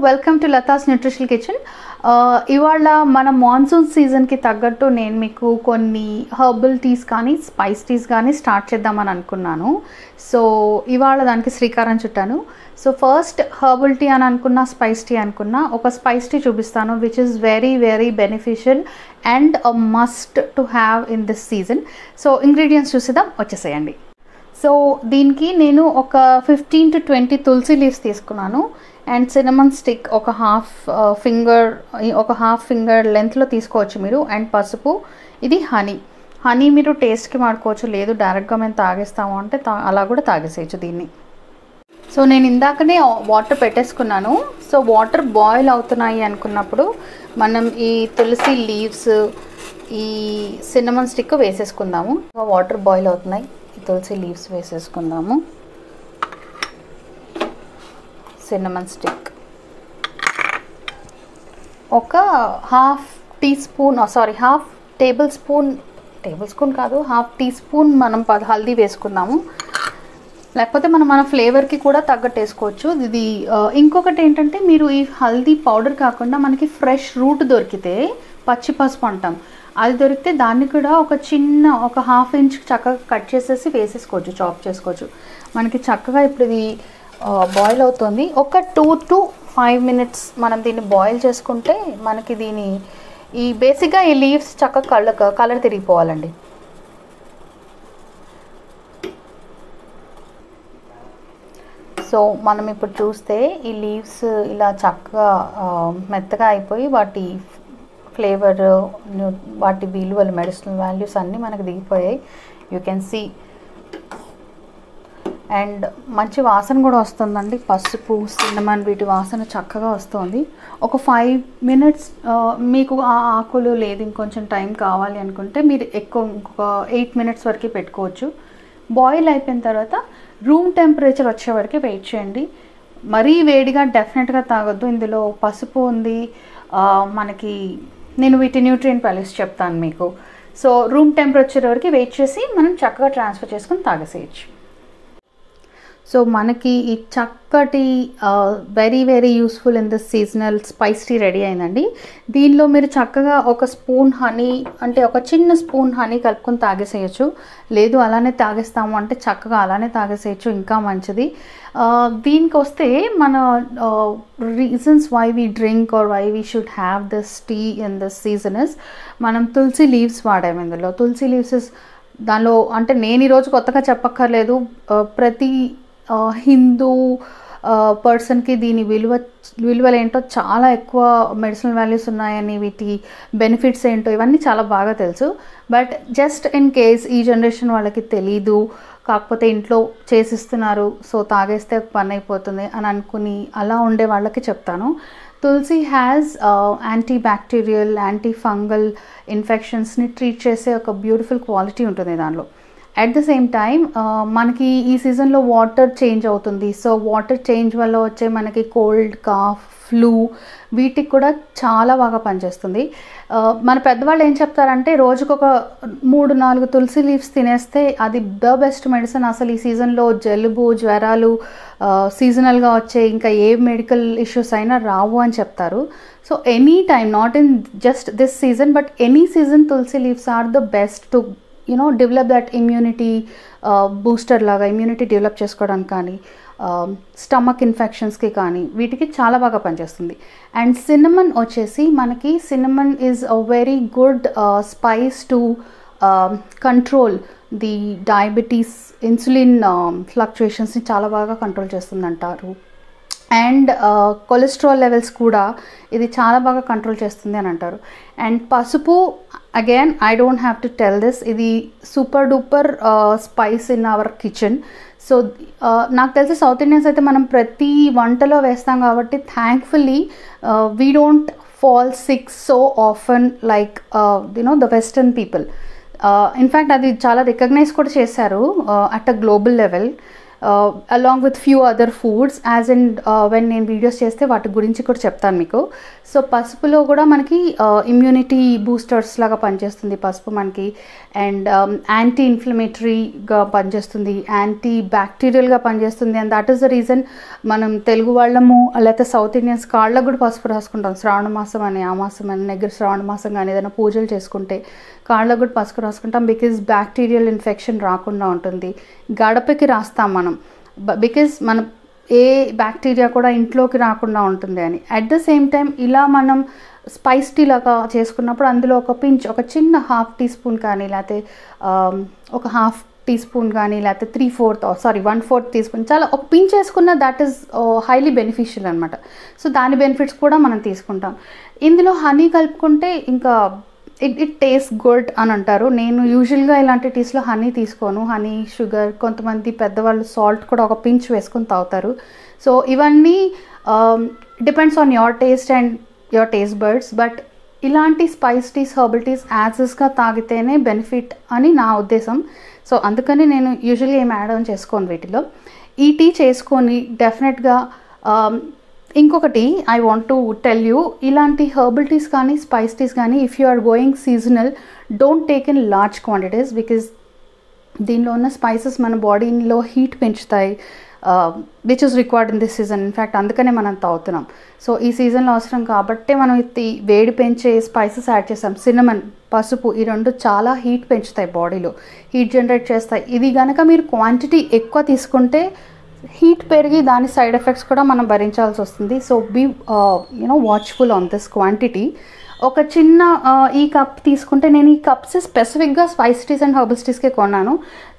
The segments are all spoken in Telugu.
Welcome to Latha's nutritional kitchen. ఇవాళ మన మాన్సూన్ సీజన్కి తగ్గట్టు నేను మీకు కొన్ని హర్బల్ టీస్ కానీ స్పైస్ టీస్ కానీ స్టార్ట్ చేద్దామని అనుకున్నాను. సో ఇవాళ దానికి శ్రీకారం చుట్టాను. సో ఫస్ట్ హర్బల్ టీ అని అనుకున్నా, స్పైస్ టీ అనుకున్నా, ఒక స్పైస్ టీ చూపిస్తాను which is very very beneficial and a must to have in this season. So ingredients చూసేద్దాం, వచ్చేసేయండి. సో దీనికి నేను ఒక 15 to 20 తులసి లీవ్స్ తీసుకున్నాను అండ్ సినమన్ స్టిక్ ఒక హాఫ్ ఫింగర్ లెంత్లో తీసుకోవచ్చు మీరు. అండ్ పసుపు, ఇది హనీ మీరు టేస్ట్కి వాడుకోవచ్చు, లేదు డైరెక్ట్గా మేము తాగేస్తాము అంటే అలా కూడా తాగేసేయచ్చు దీన్ని. సో నేను ఇందాకనే వాటర్ పెట్టేసుకున్నాను. సో వాటర్ బాయిల్ అవుతున్నాయి అనుకున్నప్పుడు మనం ఈ తులసి లీవ్స్, ఈ సినమన్ స్టిక్ వేసేసుకుందాము. వాటర్ బాయిల్ అవుతున్నాయి, ఈ తులసి లీవ్స్ వేసేసుకుందాము. సినమన్ స్టిక్ ఒక హాఫ్ టేబుల్ స్పూన్ కాదు, హాఫ్ టీ స్పూన్ మనం హల్దీ వేసుకుందాము. లేకపోతే మన ఫ్లేవర్కి కూడా తగ్గట్టు వేసుకోవచ్చు. ఇది ఇంకొకటి ఏంటంటే, మీరు ఈ హల్దీ పౌడర్ కాకుండా మనకి ఫ్రెష్ రూట్ దొరికితే, పచ్చి పసుపు అంటాం, అది దొరికితే దాన్ని కూడా ఒక హాఫ్ ఇంచ్ చక్కగా కట్ చేసేసి వేసేసుకోవచ్చు, చాప్ చేసుకోవచ్చు. మనకి చక్కగా ఇప్పుడు ఇది బాయిల్ అవుతుంది. ఒక 2 to 5 minutes మనం దీన్ని బాయిల్ చేసుకుంటే మనకి ఈ బేసిక్గా ఈ లీవ్స్ చక్కగా కలర్ తిరిగిపోవాలండి. సో మనం ఇప్పుడు చూస్తే ఈ లీవ్స్ ఇలా చక్కగా మెత్తగా అయిపోయి వాటి ఫ్లేవర్, వాటి విలువలు, మెడిసినల్ వాల్యూస్ అన్నీ మనకు దిగిపోయాయి. You can see. అండ్ మంచి వాసన కూడా వస్తుందండి. పసుపు, సిన్నమన్ వీటి వాసన చక్కగా వస్తుంది. ఒక 5 minutes మీకు ఆ ఆకులు లేదు ఇంకొంచెం టైం కావాలి అనుకుంటే మీరు ఇంకొక 8 minutes వరకు పెట్టుకోవచ్చు. బాయిల్ అయిపోయిన తర్వాత రూమ్ టెంపరేచర్ వచ్చే వరకు వెయిట్ చేయండి. మరీ వేడిగా డెఫినెట్గా తాగొద్దు. ఇందులో పసుపు ఉంది, మనకి నేను వీటి న్యూట్రియంట్ వాల్యూస్ చెప్తాను మీకు. సో రూమ్ టెంపరేచర్ వరకు వెయిట్ చేసి మనం చక్కగా ట్రాన్స్ఫర్ చేసుకొని తాగేసేయచ్చు. సో మనకి ఈ చక్కటి very very useful in this seasonal spice tea ready అయిందండి. దీనిలో మీరు చక్కగా ఒక స్పూన్ హనీ, అంటే ఒక చిన్న స్పూన్ హనీ కలుపుకొని తాగేసేయచ్చు. లేదు అలానే తాగేస్తాము అంటే చక్కగా అలానే తాగేసేయచ్చు, ఇంకా మంచిది. దీనికి వస్తే మన reasons why we drink or why we should have this tea in this season is, మనం తులసి లీవ్స్ వాడాము ఇందులో. తులసి లీవ్స్ ఇస్ దానిలో, అంటే నేను ఈరోజు కొత్తగా చెప్పక్కర్లేదు, ప్రతి హిందూ పర్సన్కి దీని విలువలు ఏంటో, చాలా ఎక్కువ మెడిసినల్ వాల్యూస్ ఉన్నాయని, వీటి బెనిఫిట్స్ ఏంటో ఇవన్నీ చాలా బాగా తెలుసు. బట్ జస్ట్ ఇన్ కేస్ ఈ జనరేషన్ వాళ్ళకి తెలీదు, కాకపోతే ఇంట్లో చేసిస్తున్నారు, సో తాగేస్తే పని అయిపోతుంది అని అనుకుని అలా ఉండే వాళ్ళకి చెప్తాను. Tulsi has anti bacterial, anti fungal ఇన్ఫెక్షన్స్ని ట్రీట్ చేసే ఒక బ్యూటిఫుల్ క్వాలిటీ ఉంటుంది దానిలో. అట్ ద సేమ్ టైం మనకి ఈ సీజన్లో వాటర్ చేంజ్ అవుతుంది. సో వాటర్ చేంజ్ వల్ల వచ్చే మనకి కోల్డ్, కాఫ్, ఫ్లూ వీటికి కూడా చాలా బాగా పనిచేస్తుంది. మన పెద్దవాళ్ళు ఏం చెప్తారంటే, రోజుకొక 3-4 తులసి లీవ్స్ తినేస్తే అది ద బెస్ట్ మెడిసిన్. అసలు ఈ సీజన్లో జలుబు, జ్వరాలు, సీజనల్గా వచ్చే ఇంకా ఏ మెడికల్ ఇష్యూస్ అయినా రావు అని చెప్తారు. So any time, not in just this season but any season, tulsi leaves are the best to develop that immunity booster లాగా, ఇమ్యూనిటీ డెవలప్ చేసుకోవడానికి కానీ, స్టమక్ ఇన్ఫెక్షన్స్కి కానీ వీటికి చాలా బాగా పనిచేస్తుంది. అండ్ సిన్నమన్ వచ్చేసి మనకి, cinnamon is a very good spice to control the diabetes, insulin ఫ్లక్చుయేషన్స్ని చాలా బాగా కంట్రోల్ చేస్తుంది అంటారు. అండ్ కొలెస్ట్రాల్ లెవెల్స్ కూడా ఇది చాలా బాగా కంట్రోల్ చేస్తుంది అని అంటారు. And pasupu, again I don't have to tell this, ఇది super duper spice in our kitchen. So నాకు తెలిసి సౌత్ ఇండియన్స్ అయితే మనం ప్రతి వంటలో వేస్తాం కాబట్టి thankfully we don't fall sick so often like the western people. In fact అది చాలా రికగ్నైజ్ కూడా చేశారు at a global level. Along with few other foods as and when నేను వీడియోస్ చేస్తే వాటి గురించి కూడా చెప్తాను మీకు. సో పసుపులో కూడా మనకి ఇమ్యూనిటీ బూస్టర్స్ లాగా పనిచేస్తుంది పసుపు మనకి, అండ్ యాంటీ ఇన్ఫ్లమేటరీగా పనిచేస్తుంది, యాంటీ బ్యాక్టీరియల్గా పనిచేస్తుంది. And that is the reason మనం తెలుగు వాళ్ళము లేకపోతే సౌత్ ఇండియన్స్ కాళ్ళకు కూడా పసుపు రాసుకుంటాం. శ్రావణ మాసం అని, ఆ మాసం అని, దగ్గర శ్రావణ మాసం కానీ ఏదైనా పూజలు చేసుకుంటే కాళ్ళకు కూడా పసుపు రాసుకుంటాం బికాజ్ బ్యాక్టీరియల్ ఇన్ఫెక్షన్ రాకుండా ఉంటుంది. గడపకి రాస్తాం మనం బికాజ్ మనం ఏ బ్యాక్టీరియా కూడా ఇంట్లోకి రాకుండా ఉంటుంది అని. అట్ ద సేమ్ టైం ఇలా మనం స్పైస్ టీ లాగా చేసుకున్నప్పుడు అందులో ఒక పించ్, ఒక చిన్న 1/2 టీ స్పూన్ కానీ లేకపోతే ఒక 1/2 టీ స్పూన్ కానీ లేకపోతే 1/4 టీ స్పూన్ చాలా ఒక పించ్ వేసుకున్న దట్ ఈస్ హైలీ బెనిఫిషియల్ అనమాట. సో దాని బెనిఫిట్స్ కూడా మనం తీసుకుంటాం. ఇందులో హనీ కలుపుకుంటే ఇంకా ఇట్ టేస్ట్ గుడ్ అని అంటారు. నేను యూజువల్గా ఇలాంటి టీస్లో హనీ తీసుకోను. హనీ, షుగర్, కొంతమంది పెద్దవాళ్ళు సాల్ట్ కూడా ఒక పించ్ వేసుకొని తాగుతారు. సో ఇవన్నీ depends on your taste and your taste buds. But ఇలాంటి స్పైస్ టీస్, హెర్బల్ టీస్ యాజ్గా తాగితేనే బెనిఫిట్ అని నా ఉద్దేశం. సో అందుకని నేను యూజువల్గా ఏం యాడ్ ఆన్ చేసుకోను వీటిలో. ఈ టీ చేసుకొని డెఫినెట్గా ఇంకొకటి I want to tell you, ఇలాంటి హెర్బల్ టీస్ కానీ స్పైస్ టీస్ కానీ if you are going seasonal don't take in large quantities because దీనిలో ఉన్న స్పైసెస్ మన బాడీలో హీట్ పెంచుతాయి which is required in this season. In fact అందుకనే మనం తాగుతున్నాం. సో ఈ సీజన్లో అవసరం కాబట్టి మనం ఇది వేడి పెంచే స్పైసెస్ యాడ్ చేస్తాం. సిన్నమన్, పసుపు, ఈ రెండు చాలా హీట్ పెంచుతాయి, బాడీలో హీట్ జనరేట్ చేస్తాయి. ఇది కనుక మీరు క్వాంటిటీ ఎక్కువ తీసుకుంటే హీట్ పెరిగి దాని సైడ్ ఎఫెక్ట్స్ కూడా మనం భరించాల్సి వస్తుంది. So be watchful on this quantity. ఒక చిన్న ఈ కప్ తీసుకుంటే నేను ఈ కప్స్ స్పెసిఫిక్గా స్పైస్ టీస్ అండ్ హెర్బల్ టీస్కే కొన్నాను.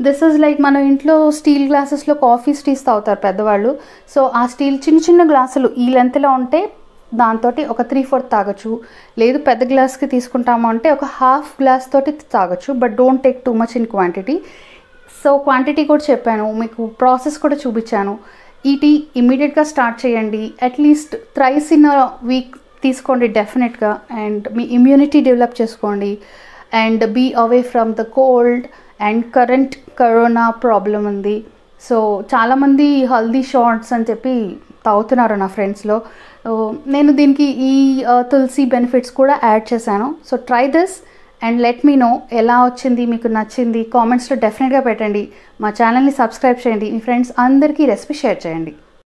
దిస్ ఈజ్ లైక్ మన ఇంట్లో స్టీల్ గ్లాసెస్లో కాఫీ టీస్ తాగుతారు పెద్దవాళ్ళు. సో ఆ స్టీల్ చిన్న చిన్న గ్లాసులు ఈ లెంత్లో ఉంటే దాంతో ఒక 3/4 తాగొచ్చు. లేదు పెద్ద గ్లాస్కి తీసుకుంటాము అంటే ఒక 1/2 గ్లాస్ తోటి తాగొచ్చు. But don't take too much in quantity. So quantity కూడా చెప్పాను, మీకు ప్రాసెస్ కూడా చూపించాను. ఈ టీ ఇమీడియట్గా స్టార్ట్ చేయండి. At least thrice in a week తీసుకోండి డెఫినెట్గా. అండ్ మీ ఇమ్యూనిటీ డెవలప్ చేసుకోండి. And be away from the cold. And current corona problem ఉంది. సో చాలామంది హల్దీ షార్ట్స్ అని చెప్పి తాగుతున్నారు నా ఫ్రెండ్స్లో. నేను దీనికి ఈ తులసి బెనిఫిట్స్ కూడా యాడ్ చేశాను. So try this and let me know ఎలా వచ్చింది, మీకు నచ్చింది కామెంట్స్లో డెఫినెట్గా పెట్టండి. మా ఛానల్ని సబ్స్క్రైబ్ చేయండి. మీ ఫ్రెండ్స్ అందరికీ రెసిపీ షేర్ చేయండి.